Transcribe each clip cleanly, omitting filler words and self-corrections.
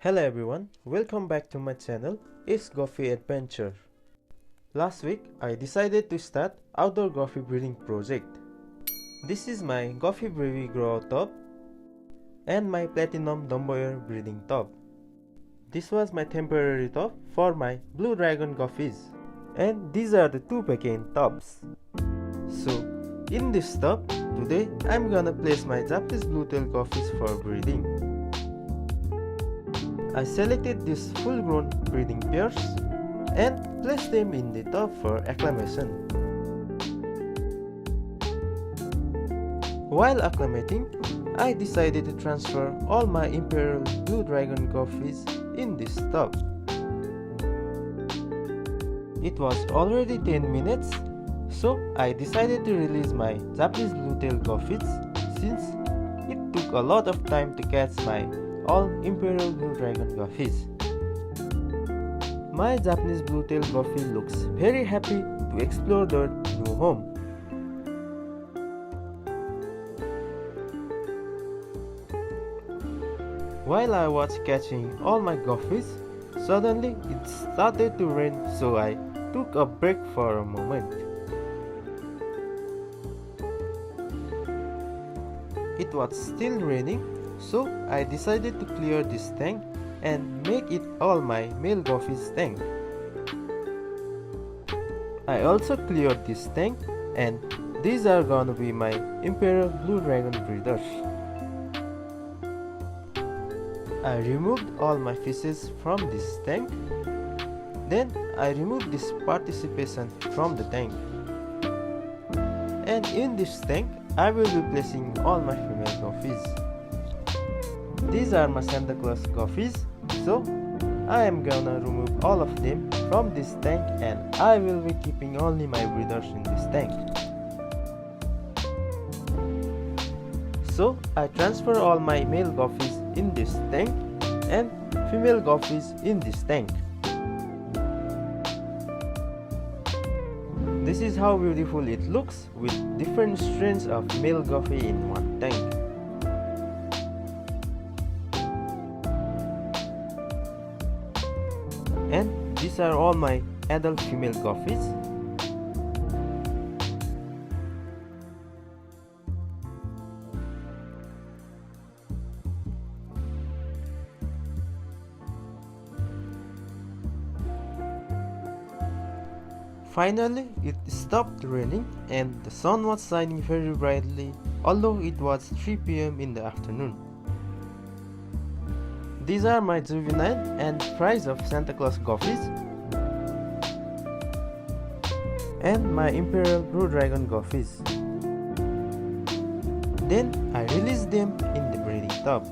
Hello everyone, welcome back to my channel. It's Guppy Adventure. Last week I decided to start outdoor Guppy breeding project. This is my Guppy baby grow tub and my platinum Dumboyer breeding tub. This was my temporary tub for my blue dragon Guppies, and these are the two pecan tubs. So in this tub today I'm gonna place my Japanese blue-tailed Guppies for breeding. I selected these full-grown breeding pairs and placed them in the tub for acclimation. While acclimating, I decided to transfer all my Imperial Blue Dragon Guppies in this tub. It was already 10 minutes, so I decided to release my Japanese blue-tailed Guppies since it took a lot of time to catch my all Imperial Blue Dragon Guppies. My Japanese blue-tailed Guppy looks very happy to explore their new home. While I was catching all my Guppies, suddenly it started to rain, so I took a break for a moment. It was still raining, so I decided to clear this tank and make it all my male Guppies tank. I also cleared this tank, and these are gonna be my Imperial Blue Dragon breeders. I removed all my fishes from this tank. Then I removed this participation from the tank. And in this tank, I will be placing all my female Guppies. These are my Santa Claus Guppies, so I am gonna remove all of them from this tank and I will be keeping only my breeders in this tank. So I transfer all my male Guppies in this tank and female Guppies in this tank. This is how beautiful it looks with different strains of male Guppy in one tank. And these are all my adult female Guppies. Finally, it stopped raining and the sun was shining very brightly, although it was 3 p.m. in the afternoon. These are my juvenile and fries of Santa Claus Guppies and my Imperial Blue Dragon Guppies. Then I released them in the breeding tub.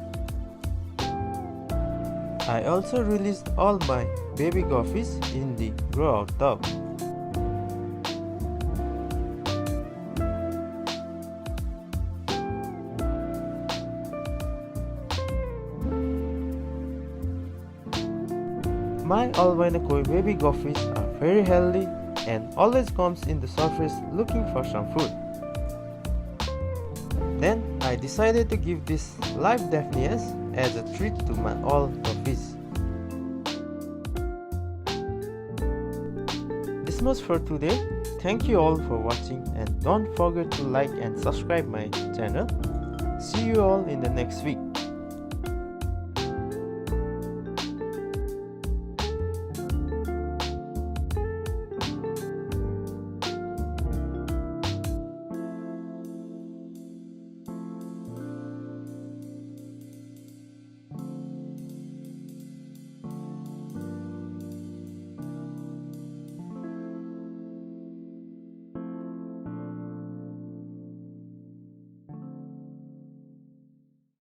I also released all my baby Guppies in the grow out tub. My albino koi baby Guppies are very healthy and always comes in the surface looking for some food. Then I decided to give this live japnese as a treat to my all Guppies. This much for today. Thank you all for watching and don't forget to like and subscribe my channel. See you all in the next week.